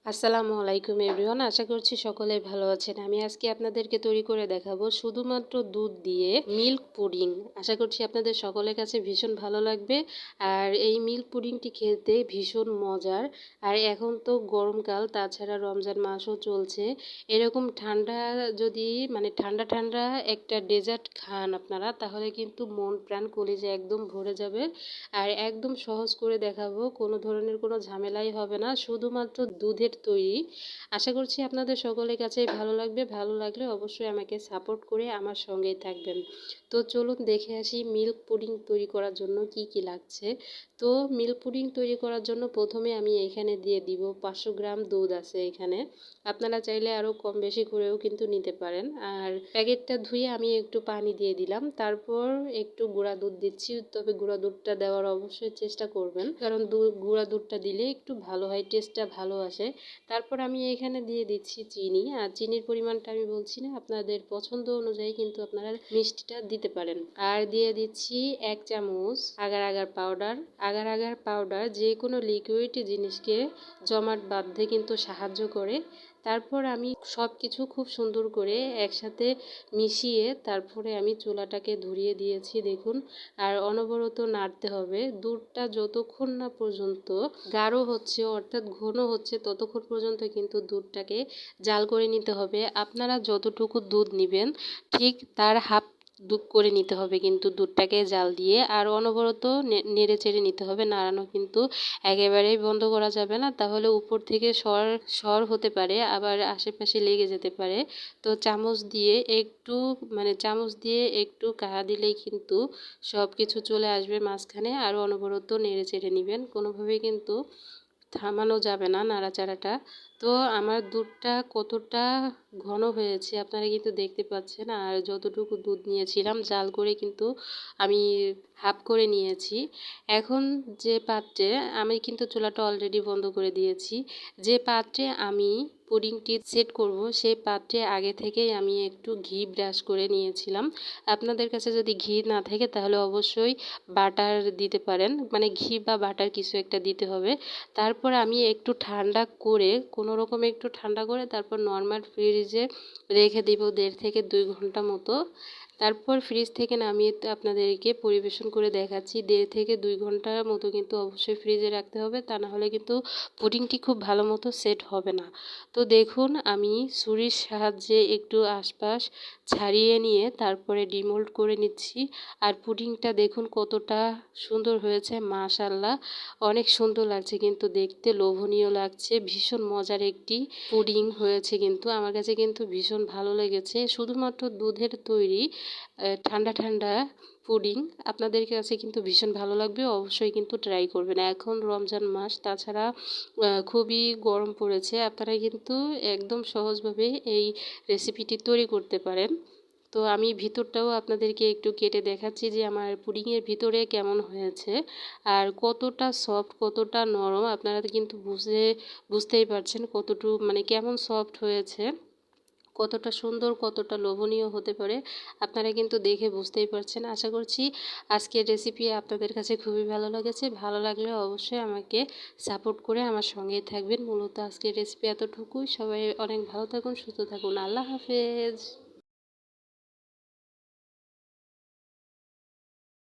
আসসালামু আলাইকুম এভরিওয়ান, আশা করছি সকলেই ভালো আছেন। আমি আজকে আপনাদেরকে তৈরি করে দেখাবো শুধুমাত্র দুধ দিয়ে মিল্ক পুডিং। আশা করছি আপনাদের সকলের কাছে ভীষণ ভালো লাগবে। আর এই মিল্ক পুডিংটি খেতে ভীষণ মজার। আর এখন তো গরমকাল, তাছাড়া রমজান মাসও চলছে। এরকম ঠান্ডা যদি ঠান্ডা ঠান্ডা একটা ডেজার্ট খান আপনারা, তাহলে কিন্তু মন প্রাণ কলিজা একদম ভরে যাবে। আর একদম সহজ করে দেখাবো, কোনো ধরনের কোনো ঝামেলাই হবে না, শুধুমাত্র দুধের তৈরি। আশা করছি আপনাদের সকলের কাছেই ভালো লাগবে। ভালো লাগলে অবশ্যই আমাকে সাপোর্ট করে আমার সঙ্গেই থাকবেন। তো চলুন দেখে আসি মিল্ক পুডিং তৈরি করার জন্য কি কি লাগছে। তো মিল্ক পুডিং তৈরি করার জন্য প্রথমে আমি এখানে দিয়ে দিব 500 গ্রাম দুধ আছে এখানে। আপনারা চাইলে আরও কম বেশি করেও কিন্তু নিতে পারেন। আর প্যাকেটটা ধুয়ে আমি একটু পানি দিয়ে দিলাম, তারপর একটু গুঁড়া দুধ দিচ্ছি। তবে গুঁড়া দুধটা দেওয়ার অবশ্যই চেষ্টা করবেন, কারণ গুঁড়া দুধটা দিলে একটু ভালো হয়, টেস্টটা ভালো আসে। তারপর আমি এখানে দিয়ে দিচ্ছি চিনি। আর চিনির পরিমাণটা আমি বলছি না, আপনাদের পছন্দ অনুযায়ী কিন্তু আপনারা মিষ্টিটা দিতে পারেন। আর দিয়ে দিচ্ছি 1 চামচ agar agar powder. Agar agar powder যে কোনো লিকুইড জিনিসকে জমাট বাঁধতে কিন্তু সাহায্য করে। তারপর আমি সব কিছু খুব সুন্দর করে একসাথে মিশিয়ে তারপরে আমি চুলাটাকে ধরিয়ে দিয়েছি, দেখুন। আর অনবরত নাড়তে হবে। দুধটা যতক্ষণ না পর্যন্ত গাঢ় হচ্ছে, অর্থাৎ ঘন হচ্ছে, ততক্ষণ পর্যন্ত কিন্তু দুধটাকে জাল করে নিতে হবে। আপনারা যতটুকু দুধ নেবেন ঠিক তার হাফ দুধ করে নিতে হবে কিন্তু দুধটাকে জাল দিয়ে। আর অনবরত নেড়ে চেড়ে নিতে হবে। নাড়ানো কিন্তু একেবারেই বন্ধ করা যাবে না, তাহলে উপর থেকে সর হতে পারে, আবার আশেপাশে লেগে যেতে পারে। তো চামচ দিয়ে একটু কাড়া দিলেই কিন্তু সব কিছু চলে আসবে মাঝখানে। আর অনবরত নেড়ে চেড়ে নেবেন, কোনোভাবেই কিন্তু থামানো যাবে না নাড়াচাড়াটা। তো আমার দুধটা কতটা ঘন হয়েছে আপনারা কিন্তু দেখতে পাচ্ছেন। আর যতটুকু দুধ নিয়েছিলাম জাল করে কিন্তু আমি হাফ করে নিয়েছি। এখন যে পাত্রে আমি কিন্তু চুলাটা অলরেডি বন্ধ করে দিয়েছি। যে পাত্রে আমি পুডিংটি সেট করব, সেই পাত্রে আগে থেকেই আমি একটু ঘি ব্রাশ করে নিয়েছিলাম। আপনাদের কাছে যদি ঘি না থাকে তাহলে অবশ্যই বাটার দিতে পারেন, ঘি বা বাটার কিছু একটা দিতে হবে। তারপর আমি একটু ঠান্ডা করে, কোনো রকম একটু ঠান্ডা করে তারপর নর্মাল ফ্রিজে রেখে দিব 1.5 থেকে 2 ঘন্টা মতো। তারপর ফ্রিজ থেকে নামিয়ে আপনাদেরকে পরিবেশন করে দেখাচ্ছি। 1.5 থেকে 2 ঘন্টার মতো কিন্তু অবশ্যই ফ্রিজে রাখতে হবে, তা না হলে কিন্তু পুডিংটি খুব ভালো মতো সেট হবে না। তো দেখুন আমি ছুরির সাহায্যে একটু আশপাশ ছাড়িয়ে নিয়ে তারপরে ডিমোল্ড করে নিচ্ছি। আর পুডিংটা দেখুন কতটা সুন্দর হয়েছে, মাশাআল্লাহ অনেক সুন্দর লাগছে, কিন্তু দেখতে লোভনীয় লাগছে। ভীষণ মজার একটি পুডিং হয়েছে, কিন্তু আমার কাছে কিন্তু ভীষণ ভালো লেগেছে। শুধুমাত্র দুধের তৈরি ঠান্ডা ঠান্ডা পুডিং আপনাদের কাছে কিন্তু ভীষণ ভালো লাগবে, অবশ্যই কিন্তু ট্রাই করবেন। এখন রমজান মাস, তাছাড়া খুবই গরম পড়েছে, আপনারা কিন্তু একদম সহজভাবে এই রেসিপিটি তৈরি করতে পারেন। তো আমি ভিতরটাও আপনাদেরকে একটু কেটে দেখাচ্ছি যে আমার পুডিংয়ের ভিতরে কেমন হয়েছে আর কতটা সফট, কতটা নরম। আপনারা কিন্তু বুঝতেই পারছেন কতটুকু কেমন সফট হয়েছে, কতটা সুন্দর, কতটা লোভনীয় হতে পারে। আপনারা কিন্তু দেখে বুঝতেই পারছেন। আশা করছি আজকের রেসিপি আপনাদের কাছে খুবই ভালো লেগেছে। ভালো লাগলে অবশ্যই আমাকে সাপোর্ট করে আমার সঙ্গেই থাকবেন। মূলত আজকের রেসিপি এতটুকুই। সবাই অনেক ভালো থাকুন, সুস্থ থাকুন। আল্লাহ হাফেজ।